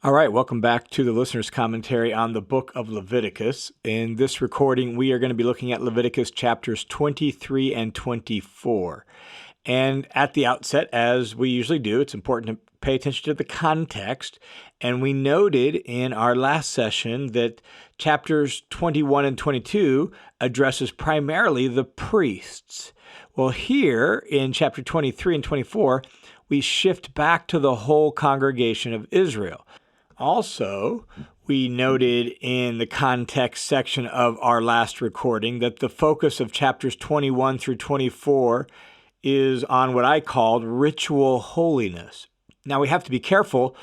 All right, welcome back to the listener's commentary on the book of Leviticus. In this recording, we are going to be looking at Leviticus chapters 23 and 24. And at the outset, as we usually do, it's important to pay attention to the context. And we noted in our last session that chapters 21 and 22 addresses primarily the priests. Well, here in chapter 23 and 24, we shift back to the whole congregation of Israel. Also, we noted in the context section of our last recording that the focus of chapters 21 through 24 is on what I called ritual holiness. Now, we have to be careful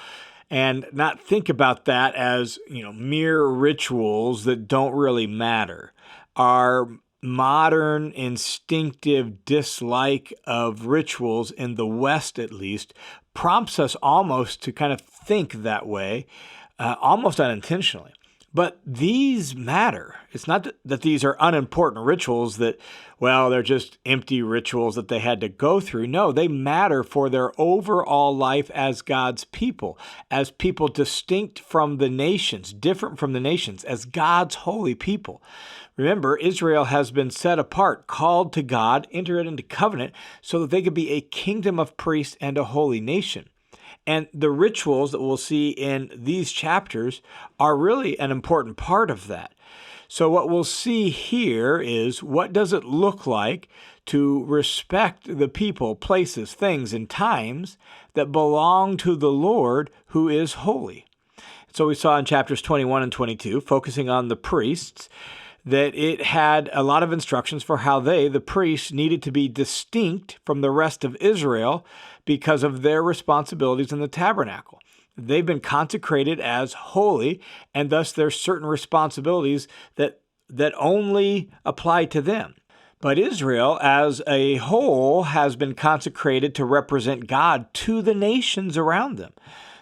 and not think about that as, mere rituals that don't really matter. Our modern instinctive dislike of rituals, in the West at least, prompts us almost to kind of think that way, almost unintentionally. But these matter. It's not that these are unimportant rituals that, they're just empty rituals that they had to go through. No, they matter for their overall life as God's people, as people distinct from the nations, different from the nations, as God's holy people. Remember, Israel has been set apart, called to God, entered into covenant so that they could be a kingdom of priests and a holy nation. And the rituals that we'll see in these chapters are really an important part of that. So what we'll see here is, what does it look like to respect the people, places, things, and times that belong to the Lord who is holy? So we saw in chapters 21 and 22, focusing on the priests, that it had a lot of instructions for how they, the priests, needed to be distinct from the rest of Israel because of their responsibilities in the tabernacle. They've been consecrated as holy, and thus there's certain responsibilities that only apply to them. But Israel, as a whole, has been consecrated to represent God to the nations around them.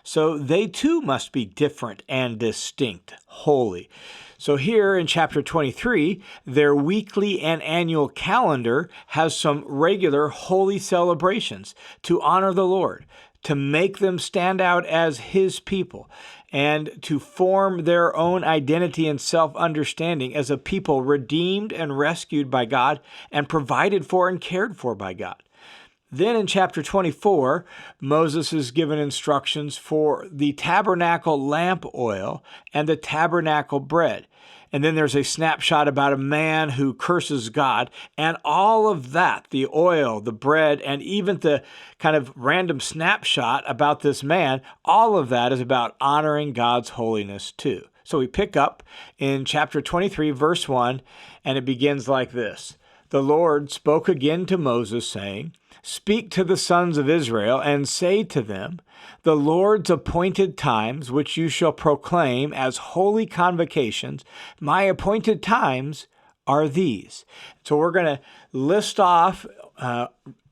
So they too must be different and distinct, holy. So here in chapter 23, their weekly and annual calendar has some regular holy celebrations to honor the Lord, to make them stand out as His people, and to form their own identity and self-understanding as a people redeemed and rescued by God and provided for and cared for by God. Then in chapter 24, Moses is given instructions for the tabernacle lamp oil and the tabernacle bread. And then there's a snapshot about a man who curses God, and all of that, the oil, the bread, and even the kind of random snapshot about this man, all of that is about honoring God's holiness too. So we pick up in chapter 23, verse 1, and it begins like this. The Lord spoke again to Moses, saying, "Speak to the sons of Israel, and say to them, the Lord's appointed times, which you shall proclaim as holy convocations, my appointed times are these." So we're going to list off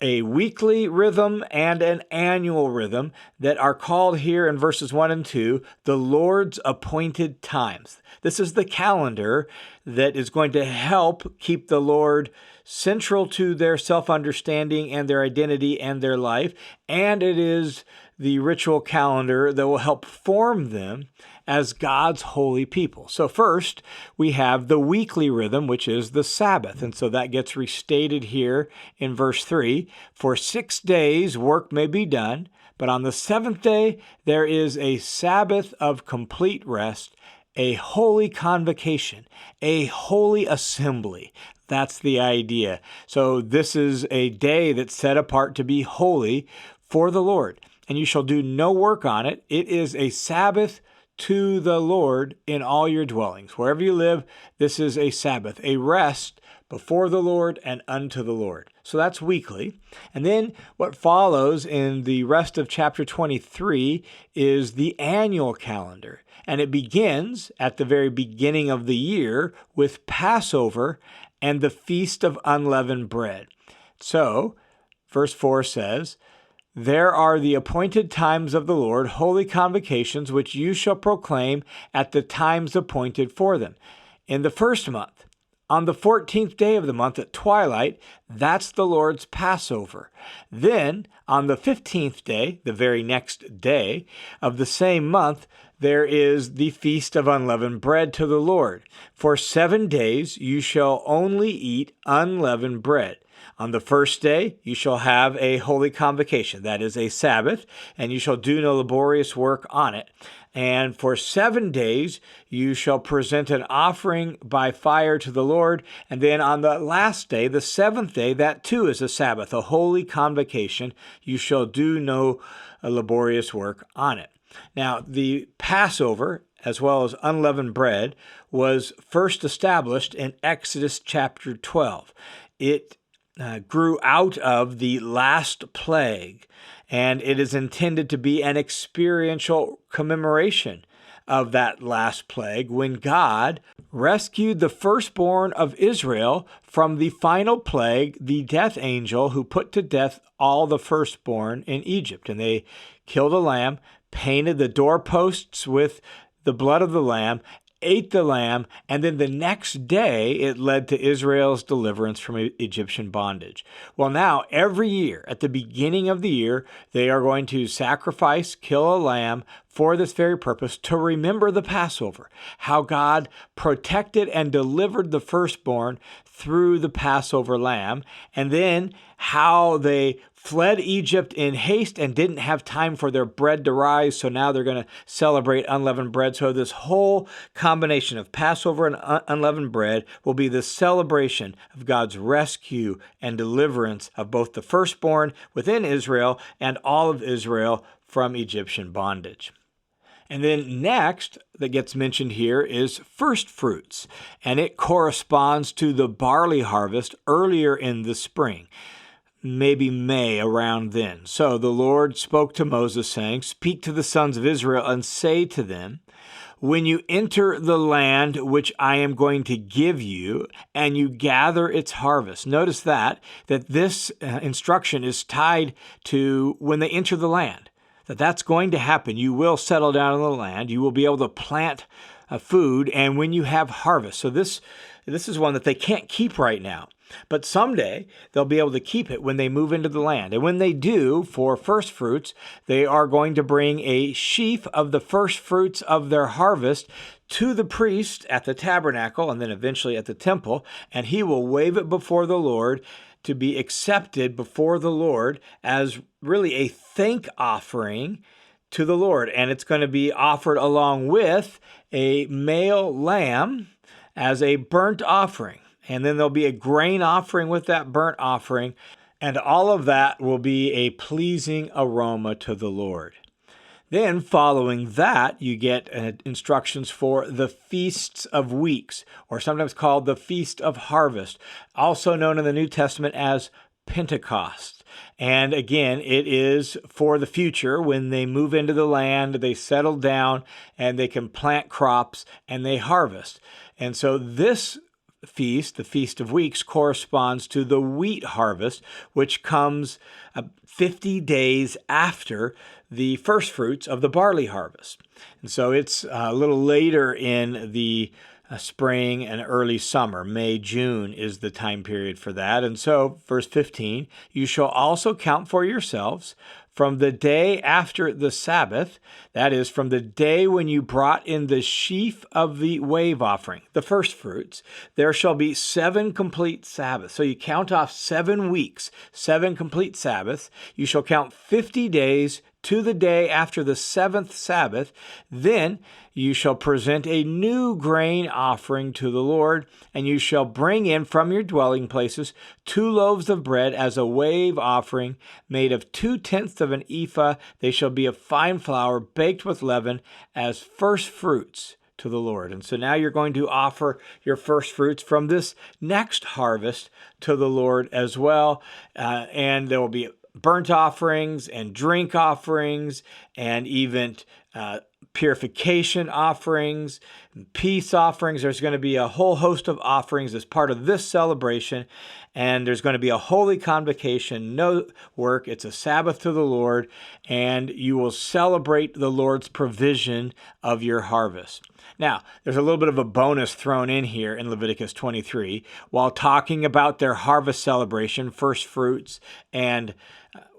a weekly rhythm and an annual rhythm that are called here in verses 1 and 2, the Lord's appointed times. This is the calendar that is going to help keep the Lord central to their self-understanding and their identity and their life, and it is the ritual calendar that will help form them as God's holy people. So first, we have the weekly rhythm, which is the Sabbath. And so that gets restated here in verse 3. For 6 days work may be done, but on the seventh day there is a Sabbath of complete rest, a holy convocation, a holy assembly. That's the idea. So this is a day that's set apart to be holy for the Lord. And you shall do no work on it. It is a Sabbath to the Lord in all your dwellings. Wherever you live, this is a Sabbath, a rest before the Lord and unto the Lord. So that's weekly. And then what follows in the rest of chapter 23 is the annual calendar. And it begins at the very beginning of the year with Passover and the Feast of Unleavened Bread. So, verse 4 says, "There are the appointed times of the Lord, holy convocations, which you shall proclaim at the times appointed for them. In the first month, On the 14th day of the month at twilight, that's the Lord's Passover. Then, on the 15th day, the very next day of the same month, there is the Feast of Unleavened Bread to the Lord. For 7 days you shall only eat unleavened bread. On the first day you shall have a holy convocation, that is a Sabbath, and you shall do no laborious work on it. And for 7 days you shall present an offering by fire to the Lord. And then on the last day, the 7th day, that too is a Sabbath, a holy convocation. You shall do no laborious work on it. Now, the Passover, as well as unleavened bread, was first established in Exodus chapter 12. It grew out of the last plague, and it is intended to be an experiential commemoration of that last plague when God rescued the firstborn of Israel from the final plague, the death angel who put to death all the firstborn in Egypt. And they killed a lamb, painted the doorposts with the blood of the lamb, ate the lamb, and then the next day it led to Israel's deliverance from Egyptian bondage. Well, now every year, at the beginning of the year, they are going to sacrifice, kill a lamb for this very purpose, to remember the Passover, how God protected and delivered the firstborn through the Passover lamb, and then how they fled Egypt in haste and didn't have time for their bread to rise, so now they're going to celebrate unleavened bread. So this whole combination of Passover and unleavened bread will be the celebration of God's rescue and deliverance of both the firstborn within Israel and all of Israel from Egyptian bondage. And then next that gets mentioned here is first fruits, and it corresponds to the barley harvest earlier in the spring, maybe May, around then. So the Lord spoke to Moses, saying, "Speak to the sons of Israel and say to them, when you enter the land which I am going to give you, and you gather its harvest." Notice that this instruction is tied to when they enter the land. That's going to happen. You will settle down in the land. You will be able to plant food, and when you have harvest. So this is one that they can't keep right now. But someday they'll be able to keep it when they move into the land. And when they do, for first fruits, they are going to bring a sheaf of the first fruits of their harvest to the priest at the tabernacle and then eventually at the temple, and he will wave it before the Lord to be accepted before the Lord as really a thank offering to the Lord. And it's going to be offered along with a male lamb as a burnt offering. And then there'll be a grain offering with that burnt offering. And all of that will be a pleasing aroma to the Lord. Then following that, you get instructions for the Feasts of Weeks, or sometimes called the Feast of Harvest, also known in the New Testament as Pentecost. And again, it is for the future when they move into the land, they settle down, and they can plant crops, and they harvest. And so this feast, the Feast of Weeks, corresponds to the wheat harvest, which comes 50 days after the first fruits of the barley harvest. And so it's a little later in the spring and early summer. May, June is the time period for that. And so, verse 15, "You shall also count for yourselves from the day after the Sabbath," that is, from the day when you brought in the sheaf of the wave offering, the first fruits, "there shall be 7 complete Sabbaths." So you count off 7 weeks, 7 complete Sabbaths. "You shall count 50 days to the day after the 7th Sabbath. Then you shall present a new grain offering to the Lord, and you shall bring in from your dwelling places 2 loaves of bread as a wave offering made of 2/10 of an ephah. They shall be of fine flour baked with leaven as first fruits to the Lord." And so now you're going to offer your first fruits from this next harvest to the Lord as well. And there will be burnt offerings and drink offerings and even purification offerings, peace offerings. There's going to be a whole host of offerings as part of this celebration, and there's going to be a holy convocation, no work. It's a Sabbath to the Lord, and you will celebrate the Lord's provision of your harvest. Now, there's a little bit of a bonus thrown in here in Leviticus 23. While talking about their harvest celebration, first fruits, and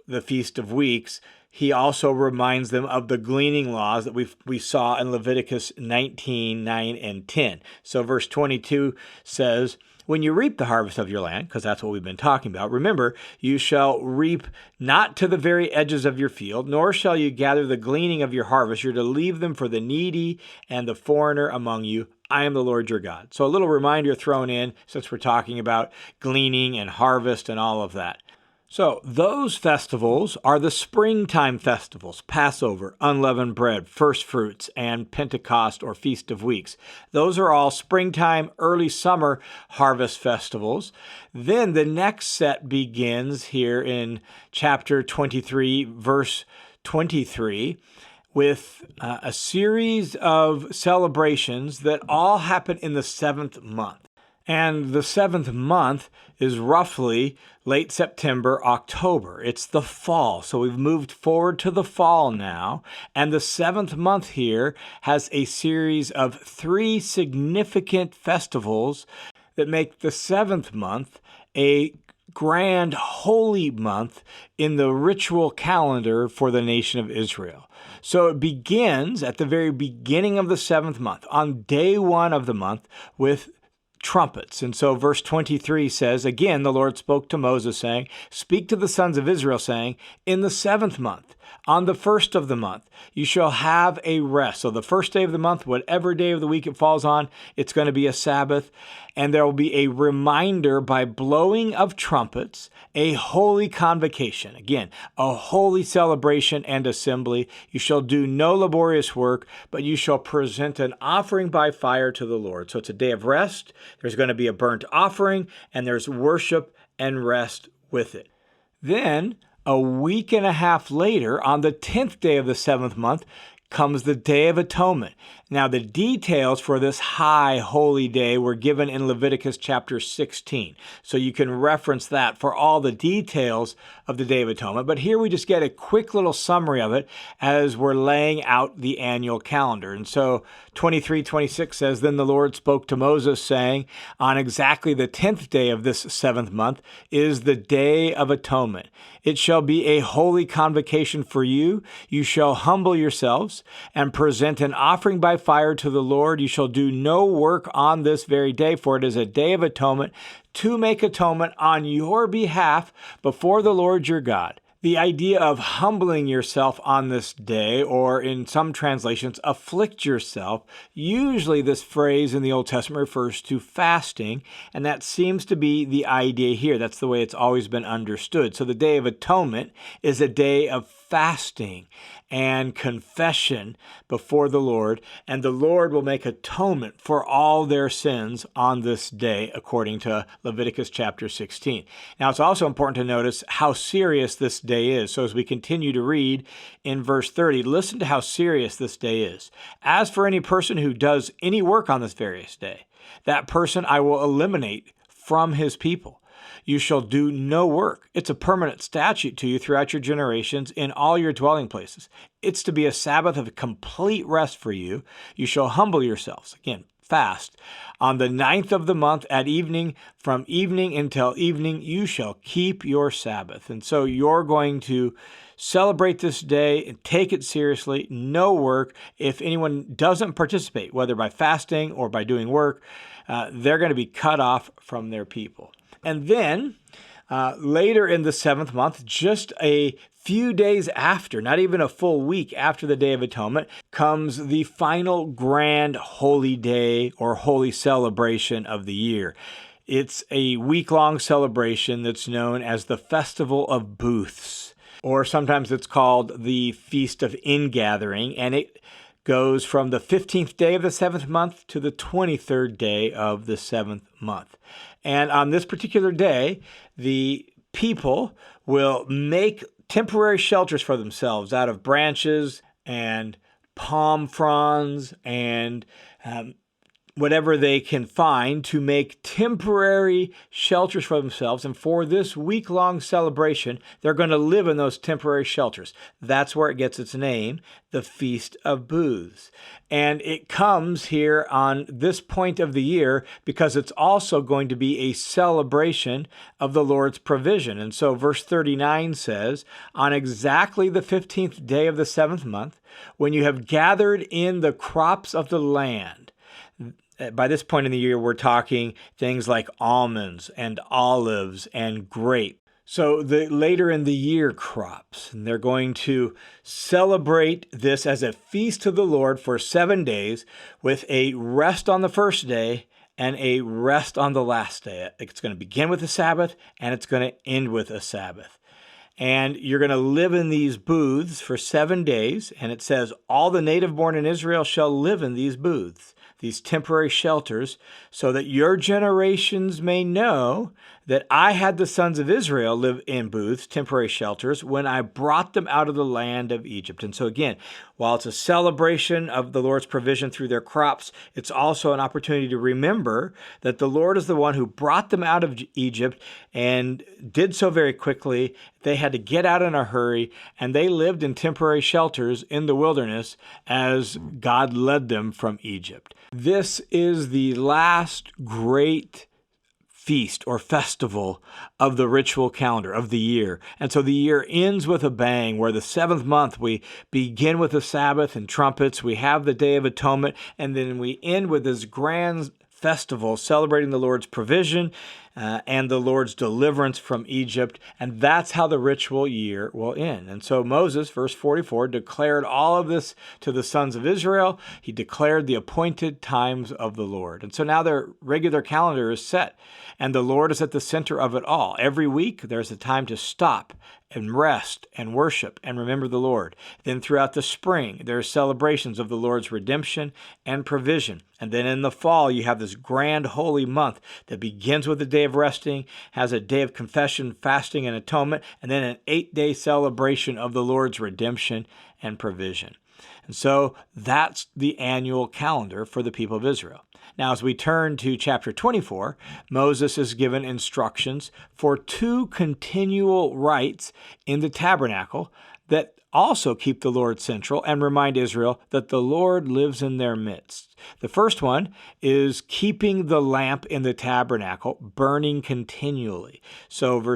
the Feast of Weeks, he also reminds them of the gleaning laws that we saw in Leviticus 19, 9, and 10. So verse 22 says, when you reap the harvest of your land, because that's what we've been talking about, remember, you shall reap not to the very edges of your field, nor shall you gather the gleaning of your harvest. You're to leave them for the needy and the foreigner among you. I am the Lord your God. So a little reminder thrown in since we're talking about gleaning and harvest and all of that. So those festivals are the springtime festivals: Passover, unleavened bread, first fruits, and Pentecost or Feast of Weeks. Those are all springtime, early summer harvest festivals. Then the next set begins here in chapter 23, verse 23, with a series of celebrations that all happen in the seventh month. And the seventh month is roughly late September, October. It's the fall. So we've moved forward to the fall now. And the seventh month here has a series of 3 significant festivals that make the seventh month a grand holy month in the ritual calendar for the nation of Israel. So it begins at the very beginning of the seventh month, on day 1 of the month, with trumpets. And so verse 23 says, again, the Lord spoke to Moses, saying, speak to the sons of Israel, saying, in the seventh month, on the first of the month, you shall have a rest. So the first day of the month, whatever day of the week it falls on, it's going to be a Sabbath. And there will be a reminder by blowing of trumpets, a holy convocation. Again, a holy celebration and assembly. You shall do no laborious work, but you shall present an offering by fire to the Lord. So it's a day of rest. There's going to be a burnt offering, and there's worship and rest with it. Then, a week and a half later, on the 10th day of the seventh month, comes the Day of Atonement. Now, the details for this high holy day were given in Leviticus chapter 16. So you can reference that for all the details of the Day of Atonement. But here we just get a quick little summary of it as we're laying out the annual calendar. And so 23:26 says, then the Lord spoke to Moses, saying, on exactly the 10th day of this seventh month is the Day of Atonement. It shall be a holy convocation for you. You shall humble yourselves and present an offering by fire to the Lord. You shall do no work on this very day, for it is a day of atonement to make atonement on your behalf before the Lord your God. The idea of humbling yourself on this day, or in some translations, afflict yourself. Usually this phrase in the Old Testament refers to fasting, and that seems to be the idea here. That's the way it's always been understood. So the Day of Atonement is a day of fasting and confession before the Lord, and the Lord will make atonement for all their sins on this day, according to Leviticus chapter 16. Now, it's also important to notice how serious this day is. So as we continue to read in verse 30, listen to how serious this day is. As for any person who does any work on this various day, that person I will eliminate from his people. You shall do no work. It's a permanent statute to you throughout your generations in all your dwelling places. It's to be a Sabbath of complete rest for you. You shall humble yourselves. Again, fast. On the 9th of the month at evening, from evening until evening, you shall keep your Sabbath. And so you're going to celebrate this day and take it seriously. No work. If anyone doesn't participate, whether by fasting or by doing work, they're going to be cut off from their people. And then later in the seventh month, just a few days after, not even a full week after the Day of Atonement, comes the final grand holy day or holy celebration of the year. It's a week-long celebration that's known as the Festival of Booths, or sometimes it's called the Feast of Ingathering, and it goes from the 15th day of the seventh month to the 23rd day of the seventh month. And on this particular day, the people will make temporary shelters for themselves out of branches and palm fronds and whatever they can find to make temporary shelters for themselves. And for this week-long celebration, they're going to live in those temporary shelters. That's where it gets its name, the Feast of Booths. And it comes here on this point of the year because it's also going to be a celebration of the Lord's provision. And so verse 39 says, on exactly the 15th day of the 7th month, when you have gathered in the crops of the land. By this point in the year, we're talking things like almonds and olives and grapes. So the later in the year crops, and they're going to celebrate this as a feast to the Lord for 7 days with a rest on the first day and a rest on the last day. It's going to begin with a Sabbath and it's going to end with a Sabbath. And you're going to live in these booths for 7 days. And it says, all the native born in Israel shall live in these booths, these temporary shelters, so that your generations may know that I had the sons of Israel live in booths, temporary shelters, when I brought them out of the land of Egypt. And so again, while it's a celebration of the Lord's provision through their crops, it's also an opportunity to remember that the Lord is the one who brought them out of Egypt and did so very quickly. They had to get out in a hurry, and they lived in temporary shelters in the wilderness as God led them from Egypt. This is the last great feast or festival of the ritual calendar of the year. And so the year ends with a bang, where the 7th month we begin with a Sabbath and trumpets, we have the Day of Atonement, and then we end with this grand festival celebrating the Lord's provision and the Lord's deliverance from Egypt. And that's how the ritual year will end. And so Moses, verse 44, declared all of this to the sons of Israel. He declared the appointed times of the Lord. And so now their regular calendar is set, and the Lord is at the center of it all. Every week, there's a time to stop and rest and worship and remember the Lord. Then throughout the spring, there are celebrations of the Lord's redemption and provision. And then in the fall, you have this grand holy month that begins with a day of resting, has a day of confession, fasting, and atonement, and then an 8-day celebration of the Lord's redemption and provision. And so that's the annual calendar for the people of Israel. Now, as we turn to chapter 24, Moses is given instructions for 2 continual rites in the tabernacle that also keep the Lord central and remind Israel that the Lord lives in their midst. The first one is keeping the lamp in the tabernacle burning continually. So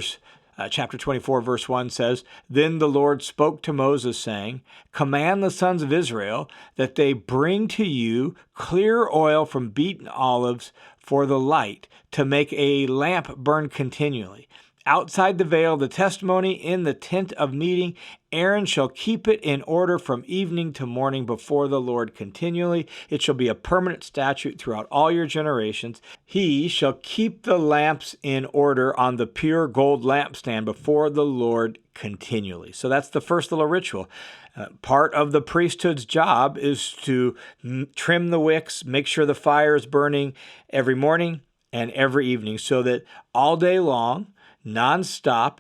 chapter 24, verse 1 says, Then the Lord spoke to Moses, saying, Command the sons of Israel that they bring to you clear oil from beaten olives for the light, to make a lamp burn continually. Outside the veil of the testimony in the tent of meeting, Aaron shall keep it in order from evening to morning before the Lord continually. It shall be a permanent statute throughout all your generations. He shall keep the lamps in order on the pure gold lampstand before the Lord continually. So that's the first little ritual. Part of the priesthood's job is to trim the wicks, make sure the fire is burning every morning and every evening, so that all day long, nonstop,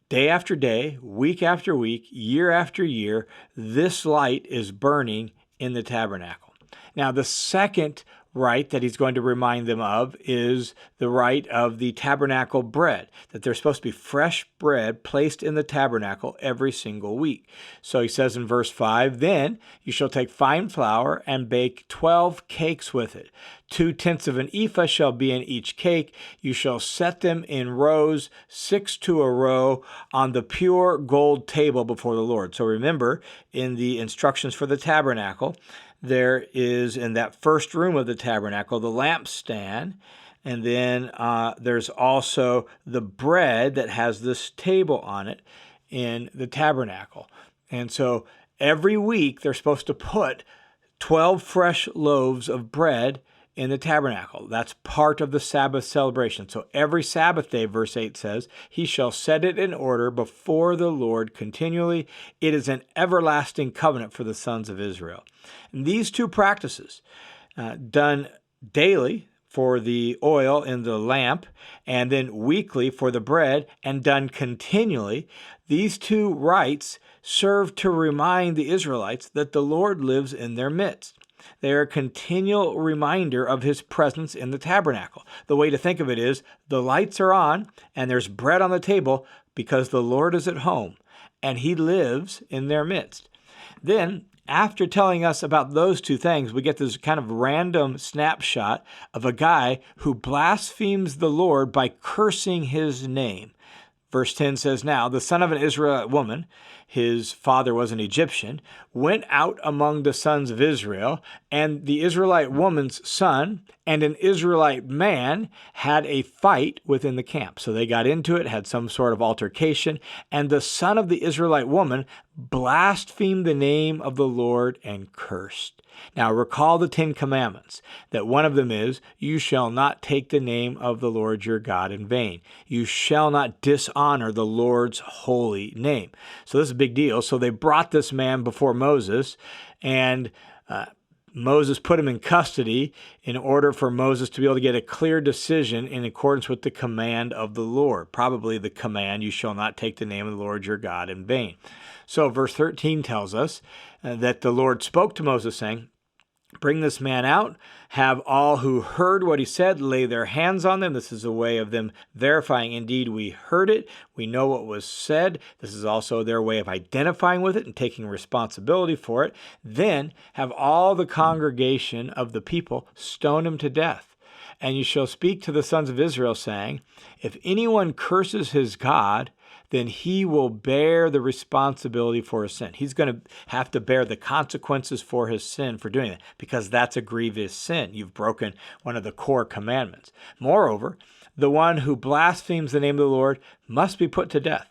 day after day, week after week, year after year, this light is burning in the tabernacle. Now, the second rite that he's going to remind them of is the rite of the tabernacle bread, that there's supposed to be fresh bread placed in the tabernacle every single week. So he says in verse 5, Then you shall take fine flour and bake 12 cakes with it. 2/10 of an ephah shall be in each cake. You shall set them in rows, 6 to a row, on the pure gold table before the Lord. So remember, in the instructions for the tabernacle, there is in that first room of the tabernacle the lampstand, and then there's also the bread that has this table on it in the tabernacle. And so every week they're supposed to put 12 fresh loaves of bread in the tabernacle. That's part of the Sabbath celebration. So every Sabbath day, verse 8 says, He shall set it in order before the Lord continually. It is an everlasting covenant for the sons of Israel. And these 2 practices, done daily for the oil in the lamp, and then weekly for the bread, and done continually, these two rites serve to remind the Israelites that the Lord lives in their midst. They are a continual reminder of his presence in the tabernacle. The way to think of it is the lights are on and there's bread on the table because the Lord is at home and he lives in their midst. Then, after telling us about those two things, we get this kind of random snapshot of a guy who blasphemes the Lord by cursing his name. Verse 10 says, "Now the son of an Israelite woman," his father was an Egyptian, "went out among the sons of Israel, and the Israelite woman's son and an Israelite man had a fight within the camp." So they got into it, had some sort of altercation, and the son of the Israelite woman blasphemed the name of the Lord and cursed. Now recall the 10 Commandments, that one of them is, "You shall not take the name of the Lord your God in vain. You shall not dishonor the Lord's holy name." So this is a big deal. So they brought this man before Moses, and Moses put him in custody in order for Moses to be able to get a clear decision in accordance with the command of the Lord. Probably the command, "You shall not take the name of the Lord your God in vain." So verse 13 tells us that the Lord spoke to Moses saying, "Bring this man out, have all who heard what he said lay their hands on them." This is a way of them verifying, indeed, we heard it, we know what was said. This is also their way of identifying with it and taking responsibility for it. Then have all the congregation of the people stone him to death. And you shall speak to the sons of Israel, saying, "If anyone curses his God, then he will bear the responsibility for his sin." He's going to have to bear the consequences for his sin for doing that, because that's a grievous sin. You've broken one of the core commandments. Moreover, the one who blasphemes the name of the Lord must be put to death.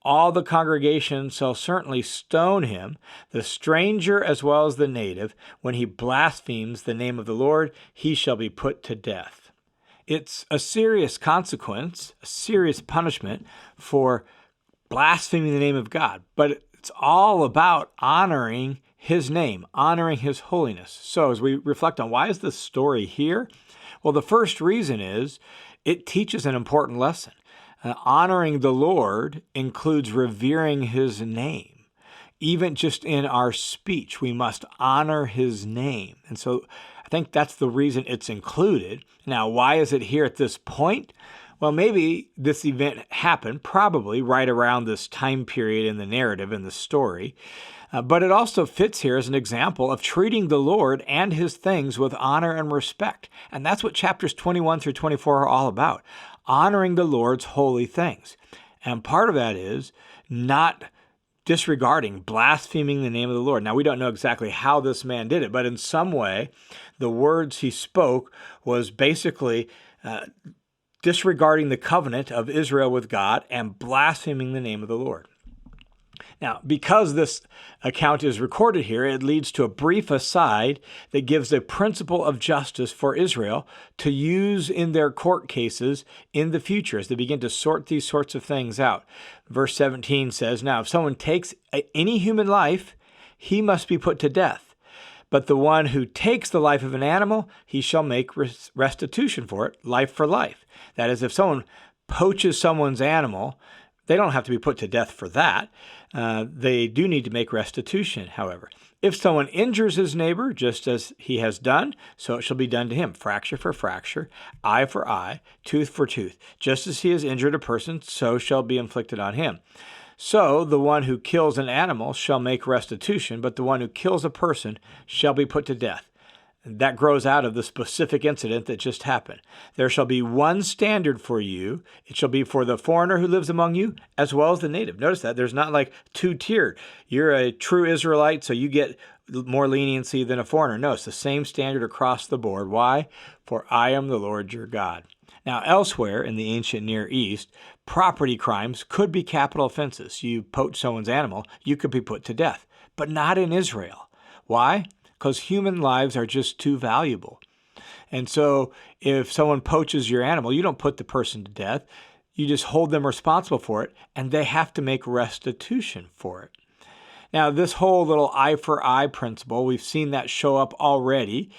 All the congregation shall certainly stone him, the stranger as well as the native. When he blasphemes the name of the Lord, he shall be put to death. It's a serious consequence, a serious punishment for blaspheming the name of God, but it's all about honoring his name, honoring his holiness. So as we reflect on why is this story here? Well, the first reason is it teaches an important lesson. Honoring the Lord includes revering his name. Even just in our speech, we must honor his name. And so I think that's the reason it's included. Now, why is it here at this point? Well, maybe this event happened probably right around this time period in the narrative, in the story, but it also fits here as an example of treating the Lord and his things with honor and respect. And that's what chapters 21 through 24 are all about, honoring the Lord's holy things. And part of that is not disregarding, blaspheming the name of the Lord. Now, we don't know exactly how this man did it, but in some way, the words he spoke was basically disregarding the covenant of Israel with God and blaspheming the name of the Lord. Now, because this account is recorded here, it leads to a brief aside that gives a principle of justice for Israel to use in their court cases in the future as they begin to sort these sorts of things out. Verse 17 says, "Now, if someone takes any human life, he must be put to death. But the one who takes the life of an animal, he shall make restitution for it, life for life." That is, if someone poaches someone's animal, they don't have to be put to death for that. They do need to make restitution, however. If someone injures his neighbor, just as he has done, so it shall be done to him. Fracture for fracture, eye for eye, tooth for tooth. Just as he has injured a person, so shall be inflicted on him. So the one who kills an animal shall make restitution, but the one who kills a person shall be put to death. That grows out of the specific incident that just happened. There shall be one standard for you. It shall be for the foreigner who lives among you as well as the native. Notice that there's not like two-tiered. You're a true Israelite, so you get more leniency than a foreigner. No, it's the same standard across the board. Why? For I am the Lord your God. Now, elsewhere in the ancient Near East, property crimes could be capital offenses. You poach someone's animal, you could be put to death, but not in Israel. Why? Because human lives are just too valuable. And so if someone poaches your animal, you don't put the person to death. You just hold them responsible for it, and they have to make restitution for it. Now, this whole little eye for eye principle, we've seen that show up already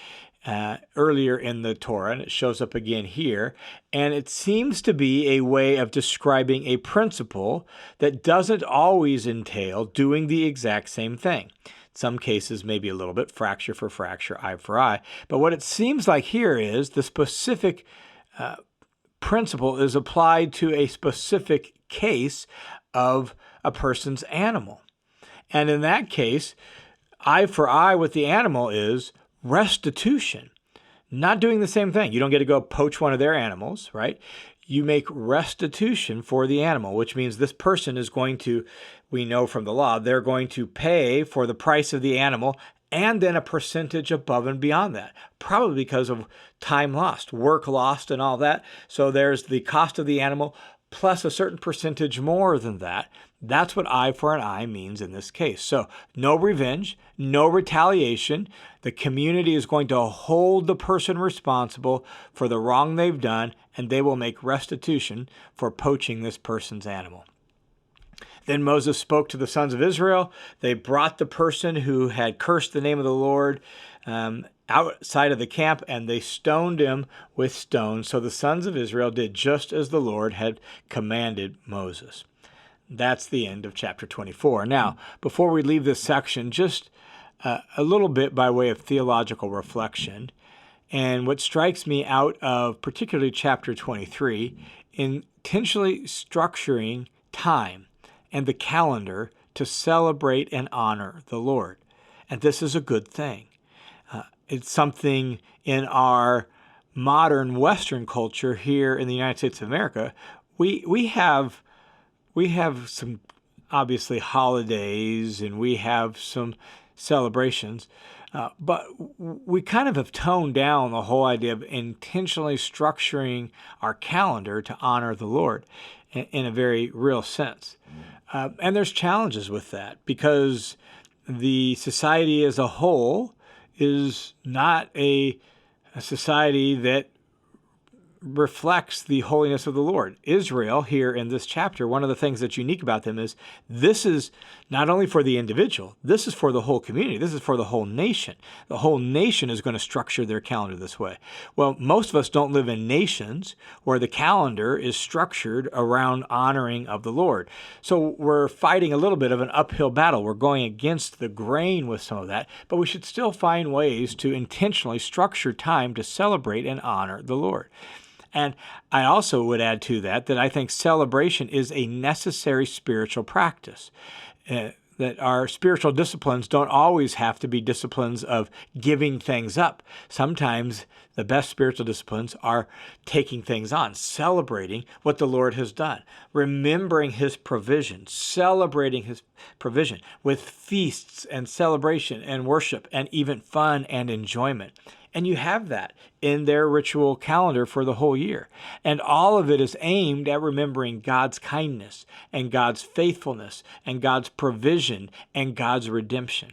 earlier in the Torah, and it shows up again here. And it seems to be a way of describing a principle that doesn't always entail doing the exact same thing. Some cases maybe a little bit fracture for fracture, eye for eye. But what it seems like here is the specific principle is applied to a specific case of a person's animal. And in that case, eye for eye with the animal is restitution. Not doing the same thing. You don't get to go poach one of their animals, right? You make restitution for the animal, which means this person is going to, we know from the law, they're going to pay for the price of the animal and then a percentage above and beyond that, probably because of time lost, work lost, and all that. So there's the cost of the animal plus a certain percentage more than that. That's what eye for an eye means in this case. So no revenge, no retaliation. The community is going to hold the person responsible for the wrong they've done, and they will make restitution for poaching this person's animal. Then Moses spoke to the sons of Israel. They brought the person who had cursed the name of the Lord outside of the camp, and they stoned him with stones. So the sons of Israel did just as the Lord had commanded Moses. That's the end of chapter 24. Now, before we leave this section, just a little bit by way of theological reflection. And what strikes me out of particularly chapter 23, intentionally structuring time and the calendar to celebrate and honor the Lord. And this is a good thing. It's something in our modern Western culture here in the United States of America. We have some obviously holidays and we have some celebrations, but we kind of have toned down the whole idea of intentionally structuring our calendar to honor the Lord in a very real sense. And there's challenges with that because the society as a whole is not a society that reflects the holiness of the Lord. Israel, here in this chapter, one of the things that's unique about them is this is not only for the individual, this is for the whole community, this is for the whole nation. The whole nation is going to structure their calendar this way. Well, most of us don't live in nations where the calendar is structured around honoring of the Lord. So we're fighting a little bit of an uphill battle. We're going against the grain with some of that, but we should still find ways to intentionally structure time to celebrate and honor the Lord. And I also would add to that I think celebration is a necessary spiritual practice. That our spiritual disciplines don't always have to be disciplines of giving things up. Sometimes the best spiritual disciplines are taking things on, celebrating what the Lord has done, remembering His provision, celebrating His provision with feasts and celebration and worship and even fun and enjoyment. And you have that in their ritual calendar for the whole year. And all of it is aimed at remembering God's kindness and God's faithfulness and God's provision and God's redemption.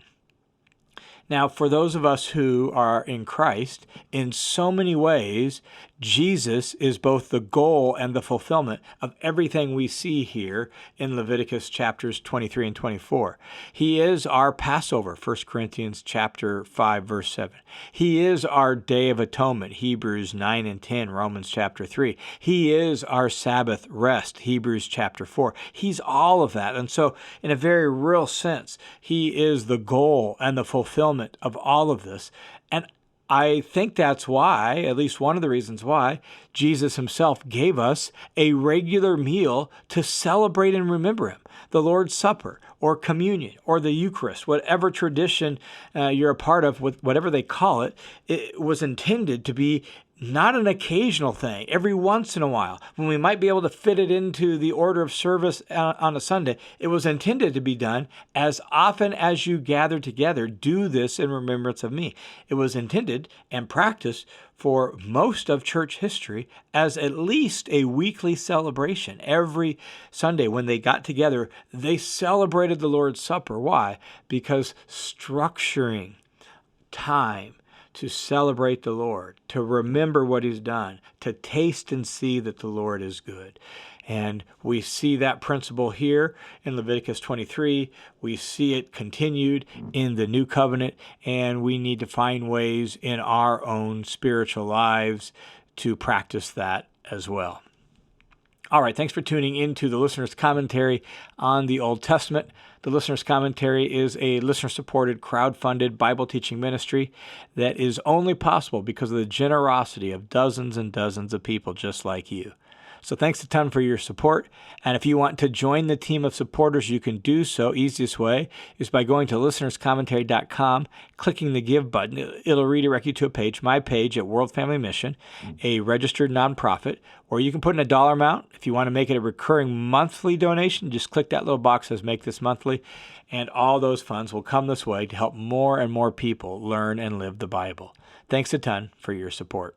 Now, for those of us who are in Christ, in so many ways, Jesus is both the goal and the fulfillment of everything we see here in Leviticus chapters 23 and 24. He is our Passover, 1 Corinthians chapter 5, verse 7. He is our Day of Atonement, Hebrews 9 and 10, Romans chapter 3. He is our Sabbath rest, Hebrews chapter 4. He's all of that. And so, in a very real sense, He is the goal and the fulfillment of all of this. And I think that's why, at least one of the reasons why, Jesus Himself gave us a regular meal to celebrate and remember Him. The Lord's Supper or communion or the Eucharist, whatever tradition you're a part of, whatever they call it, it was intended to be not an occasional thing, every once in a while, when we might be able to fit it into the order of service on a Sunday. It was intended to be done as often as you gather together, do this in remembrance of me. It was intended and practiced for most of church history as at least a weekly celebration. Every Sunday when they got together, they celebrated the Lord's Supper. Why? Because structuring time to celebrate the Lord, to remember what He's done, to taste and see that the Lord is good. And we see that principle here in Leviticus 23. We see it continued in the New Covenant, and we need to find ways in our own spiritual lives to practice that as well. All right, thanks for tuning in to the Listener's Commentary on the Old Testament. The Listener's Commentary is a listener-supported, crowd-funded Bible teaching ministry that is only possible because of the generosity of dozens and dozens of people just like you. So thanks a ton for your support. And if you want to join the team of supporters, you can do so. Easiest way is by going to listenerscommentary.com, clicking the Give button. It'll redirect you to a page, my page at World Family Mission, a registered nonprofit, or you can put in a dollar amount. If you want to make it a recurring monthly donation, just click that little box that says Make This Monthly, and all those funds will come this way to help more and more people learn and live the Bible. Thanks a ton for your support.